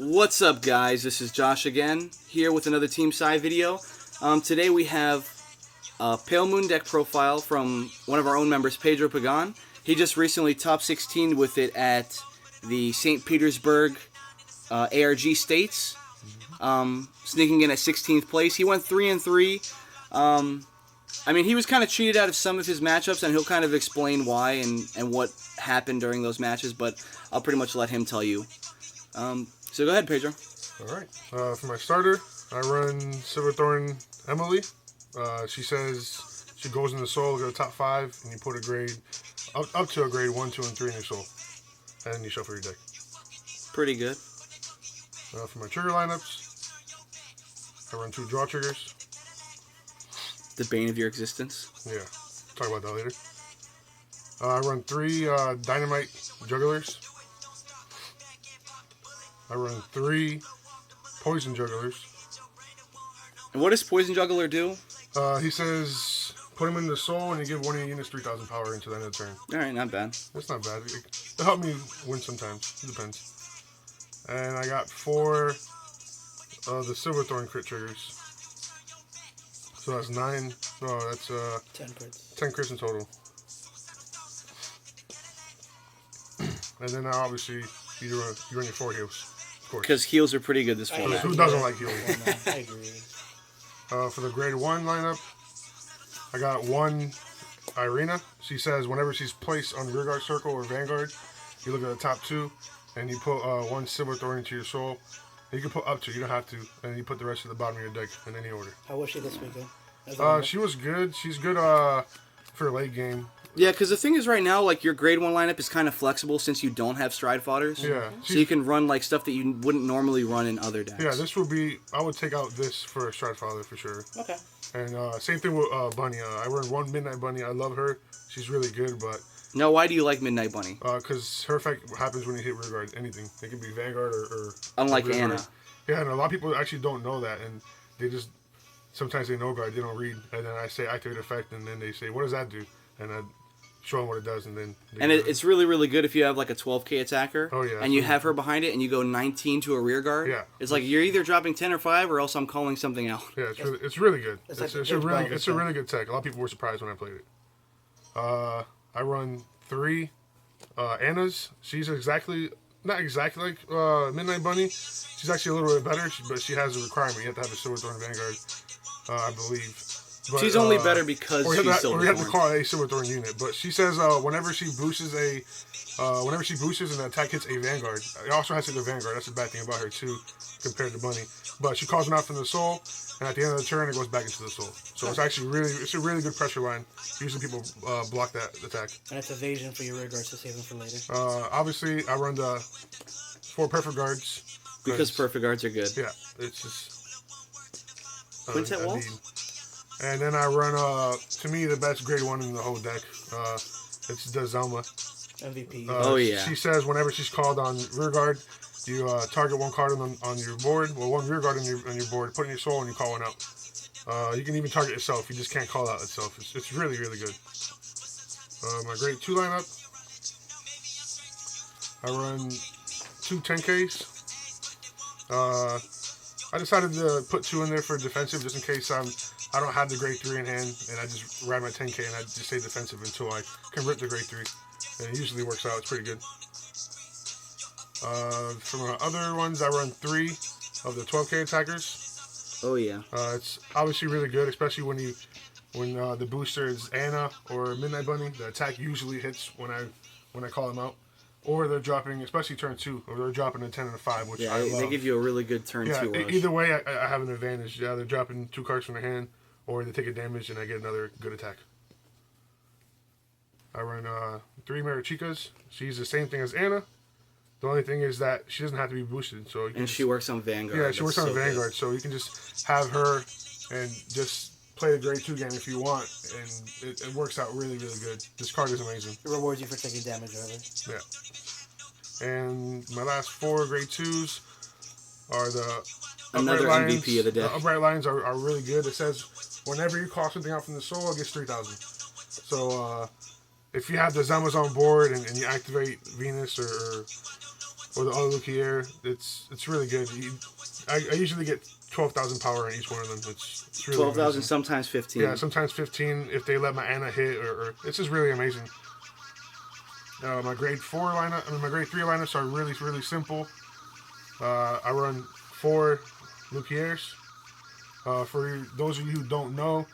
What's up, guys? This is Josh again, here with another Team Sci video. Today we have a Pale Moon deck profile from one of our own members, Pedro Pagan. He just recently top 16 with it at the St. Petersburg ARG States, sneaking in at 16th place. He went 3-3. I mean, he was kind of cheated out of some of his matchups, and he'll kind of explain why and what happened during those matches, but I'll pretty much let him tell you. So go ahead, Pedro. All right. For my starter, I run Silverthorn Emily. She says she goes in the soul, go to top 5, and you put a grade up to a grade 1, 2, and 3 in your soul, and then you shuffle your deck. Pretty good. For my trigger lineups, I run 2 draw triggers. The bane of your existence. Yeah, talk about that later. I run 3 dynamite jugglers. I run 3 poison jugglers. And what does Poison Juggler do? He says put him in the soul and you give one of your units 3,000 power into the end of the turn. Alright, not bad. That's not bad. It'll help me win sometimes. It depends. And I got 4 of the Silverthorn crit triggers. So that's 9. No, that's 10 crits. 10 crits in total. And then now obviously you run your 4 heals. Because heals are pretty good this format. Who doesn't like heals? I agree. For the grade 1 lineup, I got 1 Irina. She says whenever she's placed on the rearguard circle or vanguard, you look at the top 2, and you put 1 Silverthorn into your soul. You can put up to, you don't have to, and you put the rest at the bottom of your deck in any order. How was she this weekend? She was good. She's good for late game. Yeah, because the thing is right now, like, your grade 1 lineup is kind of flexible since you don't have stride fodders. Yeah. So you can run, like, stuff that you wouldn't normally run in other decks. Yeah, this would be, I would take out this for a stride father for sure. Okay. And same thing with Bunny. I run 1 Midnight Bunny. I love her. She's really good, but... Now, why do you like Midnight Bunny? Because her effect happens when you hit rearguard. Anything. It can be vanguard or Unlike rearguard. Anna. Yeah, and a lot of people actually don't know that, and they just... Sometimes they know guard, they don't read, and then I say activate effect, and then they say, what does that do? And I show them what it does, and then... And it's really, really good if you have, like, a 12k attacker, oh, yeah, and you have her behind it, and you go 19 to a rear guard. Yeah. It's like you're either dropping 10 or 5, or else I'm calling something out. Yeah, it's really good. It's a really good tech. A lot of people were surprised when I played it. I run 3 Annas. She's not exactly like Midnight Bunny. She's actually a little bit better, but she has a requirement. You have to have a Silverthorn Vanguard, I believe. But, she's only better because she's Silverthorn. Or you have to call it a Silverthorn unit. But she says whenever she boosts and the attack hits a Vanguard, it also has to hit a Vanguard. That's the bad thing about her too, compared to Bunny. But she calls one out from the soul, and at the end of the turn, it goes back into the soul. So it's actually a really good pressure line. Usually people block that attack. And it's evasion for your rear guards to save them for later. Obviously, I run the 4 perfect guards. Because perfect guards are good. Yeah, it's just... Quintet Walls? And then I run, to me, the best grade 1 in the whole deck. It's the Zelma. MVP. Oh, yeah. She says whenever she's called on rearguard, you target 1 card on your board, well, 1 rearguard on your board, put in your soul, and you call 1 out. You can even target yourself. You just can't call out itself. It's really, really good. My grade 2 lineup, I run 2 10Ks. I decided to put 2 in there for defensive just in case I don't have the grade 3 in hand, and I just ride my 10K and I just stay defensive until I convert the grade 3. And it usually works out. It's pretty good. For my other ones, I run 3 of the 12K attackers. Oh yeah. It's obviously really good, especially when the booster is Anna or Midnight Bunny. The attack usually hits when I call them out. Or they're dropping, especially turn 2, or they're dropping a 10 and a 5, which I love. They give you a really good turn 2 rush. Either way, I have an advantage. Yeah, they're dropping 2 cards from their hand, or they take a damage and I get another good attack. I run 3 Marichicas. She's the same thing as Anna. The only thing is that she doesn't have to be boosted. So you can she works on Vanguard. Yeah, she works on Vanguard, so you can just have her and just play the grade 2 game if you want, and it works out really, really good. This card is amazing. It rewards you for taking damage early. Yeah. And my last 4 grade 2s are the another Upright MVP Lions. of the deck. The Upright Lions are really good. It says whenever you call something out from the soul, it gets 3,000. So if you have the Zelmas on board and you activate Venus or or the other Lukier. It's really good. I usually get 12,000 power on each one of them. It's really 12,000, sometimes 15. Yeah, sometimes 15 if they let my Ana hit, or it's just really amazing. My grade 4 lineup, my grade 3 lineups are really, really simple. I run 4 Lukiers. For those of you who don't know,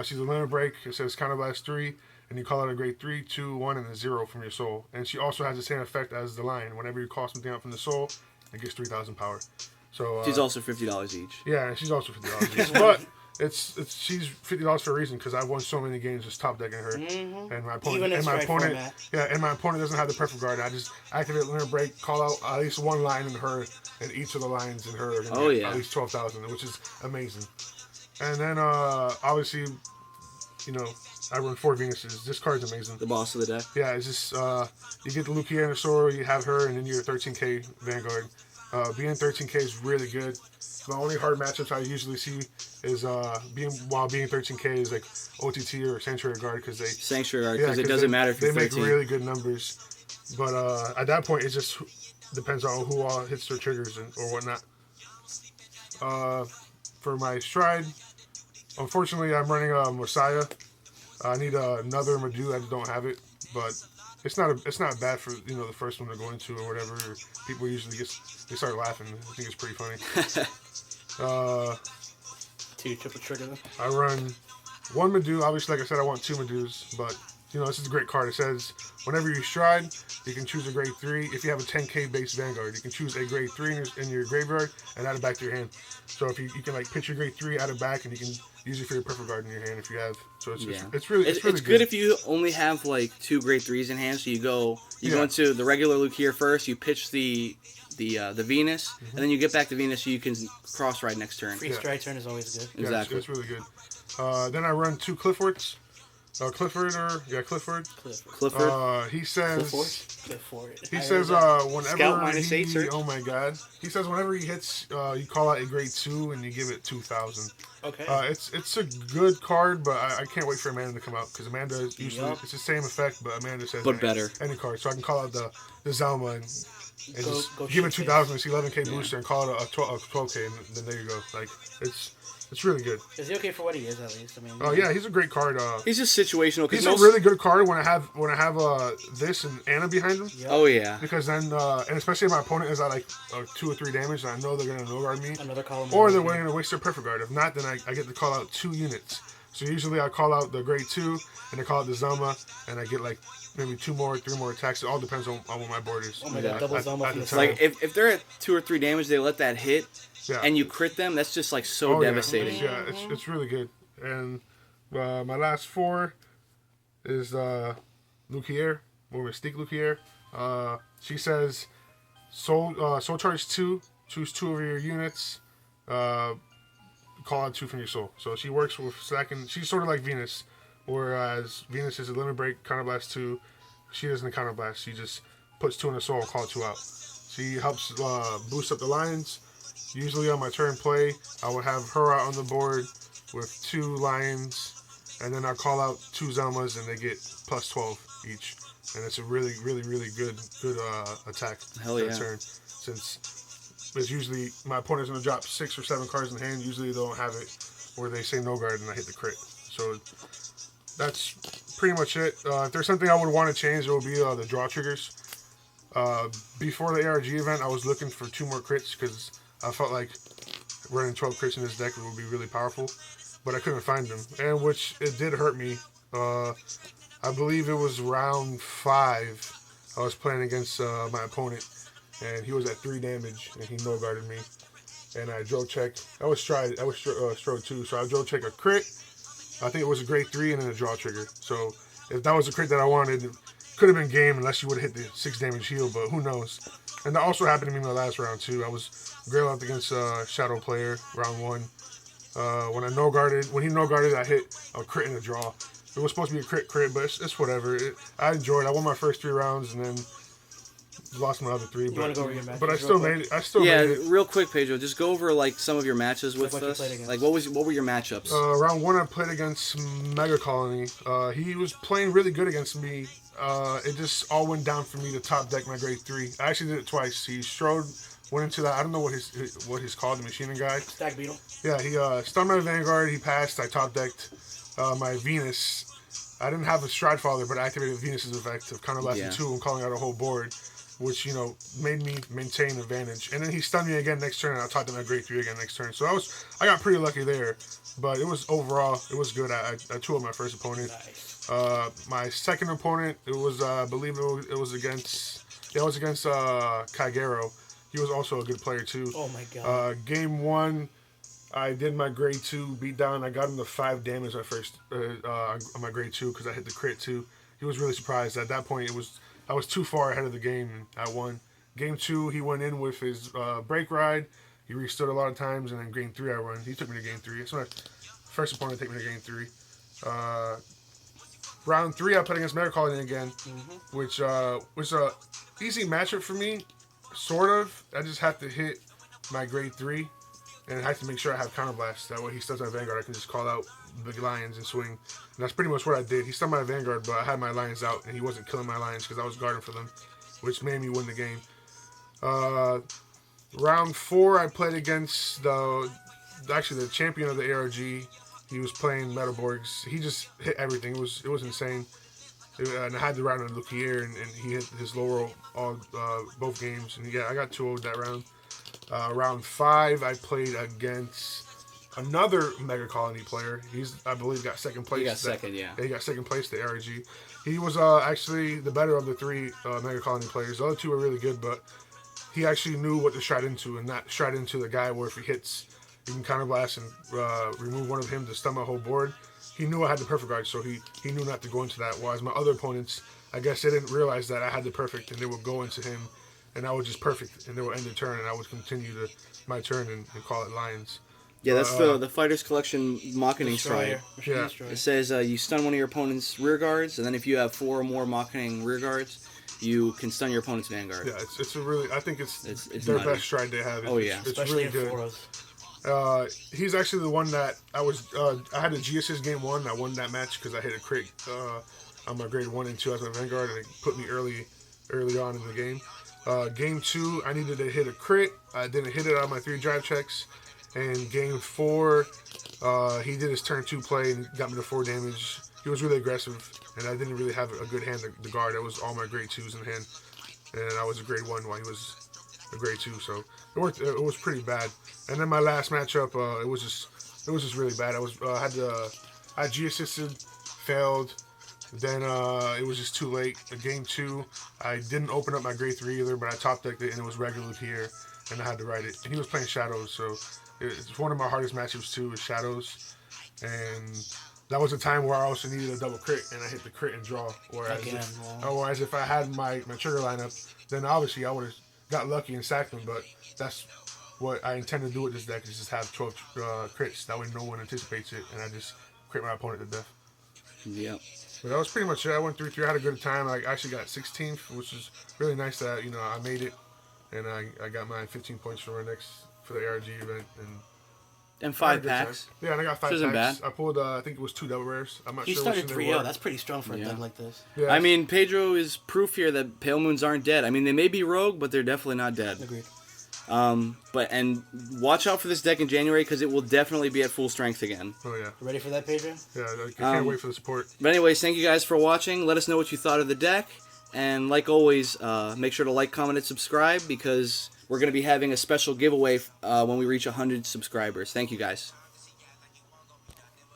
she's a limit break. It says Counterblast 3, and you call out a grade 3, 2, 1, and a 0 from your soul. And she also has the same effect as the Lion. Whenever you call something out from the soul, it gets 3,000 power. So she's also $50 each. Yeah, and she's also $50 each. But she's $50 for a reason, because I've won so many games just top decking her. And my opponent doesn't have the perfect guard. I just activate limit break, call out at least one line in her, and each of the lines in her are at least 12,000, which is amazing. And then obviously, I run 4 Venuses. This card's amazing. The boss of the deck. Yeah, it's just you get the Lukia and the Sora, you have her, and then you're 13k Vanguard. Being 13k is really good. The only hard matchups I usually see is being 13k is like OTT or Sanctuary Guard, because it doesn't matter if you're 13. They make really good numbers. But at that point, it just depends on who all hits their triggers or whatnot. For my Stride, unfortunately, I'm running a Messiah. I need another Madu. I just don't have it, but it's not bad for the first one to go into or whatever. People usually they start laughing. I think it's pretty funny. 2 triple trigger them. I run 1 Madu. Obviously, like I said, I want 2 Madus, but this is a great card. It says whenever you Stride, you can choose a grade 3. If you have a 10k base Vanguard, you can choose a grade 3 in your graveyard and add it back to your hand. So if you can pitch your grade 3, add it back, and you can use it for your perfect guard in your hand if you have. So it's really good if you only have like 2 grade 3s in hand. So you go into the regular Lukier first. You pitch the Venus, and then you get back to Venus so you can cross ride next turn. Free Stride turn is always good. Exactly. Yeah, it's really good. Then I run 2 Cliffords. Clifford. He says. Clifford. He says whenever Scout -8 search. Oh my god. He says whenever he hits, you call out a grade 2 and you give it 2,000. Okay. It's a good card, but I can't wait for Amanda to come out, because Amanda is usually it's the same effect, but Amanda says better. Any card, so I can call out the Zalma and just go give it 2,000. It's 11k booster and call it a 12k, and then there you go. Like it's really good. Is he okay for what he is, at least? I mean. Oh yeah, he's a great card. He's just situational. He's a really good card when I have this and Ana behind him. Yep. Oh yeah. Because then and especially if my opponent is at like 2 or 3 damage, and I know they're gonna no guard me. Another column. Or they're going to waste their perfect guard. If not, then I get to call out 2 units. So usually I call out the grade 2 and I call out the Zelma, and I get like maybe 2 more, 3 more attacks. It all depends on what my board is. Oh my god, double Zelma from the side. Like if they're at 2 or 3 damage, they let that hit. Yeah. And you crit them, that's just like so devastating. Yeah, it's really good. And my last 4 is Lukier, or Mystique Lukier. She says Soul Charge 2, choose 2 of your units, call out 2 from your soul. So she works with stacking. She's sort of like Venus, whereas Venus is a limit break, counterblast 2. She doesn't counterblast. She just puts 2 in the soul, call 2 out. She helps boost up the lines. Usually on my turn play, I would have her out on the board with 2 lions, and then I call out 2 Zelmas, and they get plus 12 each. And it's a really, really, really good attack for turn. Since it's usually my opponent's going to drop 6 or 7 cards in hand. Usually they don't have it where they say no guard and I hit the crit. So that's pretty much it. If there's something I would want to change, it would be the draw triggers. Before the ARG event, I was looking for 2 more crits, because I felt like running 12 crits in this deck would be really powerful, but I couldn't find them, and which it did hurt me. I believe it was round 5. I was playing against my opponent, and he was at 3 damage, and he no guarded me, and I drill check. I was Strode 2, so I drill check a crit. I think it was a grade 3 and then a draw trigger. So if that was a crit that I wanted, it could have been game unless you would have hit the 6 damage heal, but who knows. And that also happened to me in the last round too. I was grail out against Shadow Player round 1. When he no guarded, I hit a crit and a draw. It was supposed to be a crit, but it's whatever. I enjoyed it. I won my first 3 rounds, and then lost my other 3. You want to go over your matches? But I still made it. Yeah, made it. real quick, Pedro. Just go over like some of your matches with what you us. played against. Like what were your matchups? Round 1, I played against Mega Colony. He was playing really good against me. It just all went down for me to top deck my grade 3. I actually did it twice. He strode, went into that. I don't know what he's called, the machining guy. Stack Beetle. Yeah, he stunned my Vanguard. He passed. I top decked my Venus. I didn't have a Stride Father, but I activated Venus's effect of kind of lasting 2 and calling out a whole board, which, made me maintain advantage. And then he stunned me again next turn, and I taught them at grade 3 again next turn. So I got pretty lucky there. But it was good. I 2-0 my first opponent. Nice. My second opponent, it was I believe it was against Kaigero. He was also a good player too. Oh my god. Game 1, I did my grade 2 beatdown. I got him to 5 damage on my grade 2 because I hit the crit too. He was really surprised. At that point, I was too far ahead of the game and I won. Game 2, he went in with his brake ride. He restood a lot of times, and then game 3 I won. He took me to game 3. That's my first opponent to take me to game 3. Round 3, I played against Mega Colony again, which was a easy matchup for me, sort of. I just have to hit my grade 3. And I have to make sure I have Counterblast. That way he stuns my Vanguard. I can just call out the Lions and swing. And that's pretty much what I did. He stunned my Vanguard, but I had my Lions out, and he wasn't killing my Lions because I was guarding for them, which made me win the game. Round 4, I played against the champion of the ARG. He was playing Metaborgs. He just hit everything. It was insane. And I had the round on Lukier, and he hit his low roll both games. And yeah, I got 2-0 that round. Round 5, I played against another Mega Colony player. I believe, got second place. He got second, yeah. He got second place, the ARG. He was actually the better of the 3 Mega Colony players. The other 2 were really good, but he actually knew what to stride into, and not stride into the guy where if he hits, you can Counterblast and remove one of him to stun my whole board. He knew I had the perfect guard, so he knew not to go into that. Whereas my other opponents, I guess they didn't realize that I had the perfect, and they would go into him, and I would just perfect, and they would end the turn, and I would continue my turn and call it Lions. Yeah, that's the Fighters Collection Mockening Destroyer. Stride. Machine Yeah. Destroyer. It says you stun one of your opponent's rear guards, and then if you have 4 or more Mockening rear guards, you can stun your opponent's Vanguard. Yeah, it's a really, I think it's their nutty. best stride they have. It's Especially really in good. fours. He's actually the one that I had a G-assist game 1. I won that match because I hit a crit on my grade 1 and 2 as my Vanguard, and it put me early on in the game. Game 2, I needed to hit a crit. I didn't hit it on my 3 drive checks. And game 4, he did his turn 2 play and got me to 4 damage. He was really aggressive, and I didn't really have a good hand to guard. That was all my grade 2s in hand, and I was a grade 1 while he was a grade 2. So it worked. It was pretty bad. And then my last matchup, it was just really bad. I G-assisted, failed. Then it was just too late. Game 2, I didn't open up my grade 3 either, but I top decked it, and it was regular here, and I had to write it. And he was playing Shadows, so it's one of my hardest matchups too, is Shadows. And that was a time where I also needed a double crit, and I hit the crit and draw. Whereas if I had my trigger lineup, then obviously I would have got lucky and sacked him, but that's what I intend to do with this deck, is just have 12 crits. That way no one anticipates it, and I just crit my opponent to death. Yep. But that was pretty much it. I went 3-3. I had a good time. I actually got 16th, which is really nice that I made it, and I got my 15 points for the ARG event, And 5 packs. Time. Yeah, and I got 5 Which isn't packs. bad. I pulled I think it was 2 double rares. I'm not He sure started which 3-0. That's pretty strong for a deck like this. Yeah, I mean, Pedro is proof here that Pale Moons aren't dead. I mean, they may be rogue, but they're definitely not dead. Agreed. And watch out for this deck in January, because it will definitely be at full strength again. Oh yeah. Ready for that, Pedro? Yeah, I can't wait for the support. But anyways, thank you guys for watching. Let us know what you thought of the deck. And like always, make sure to like, comment, and subscribe, because we're going to be having a special giveaway when we reach 100 subscribers. Thank you guys.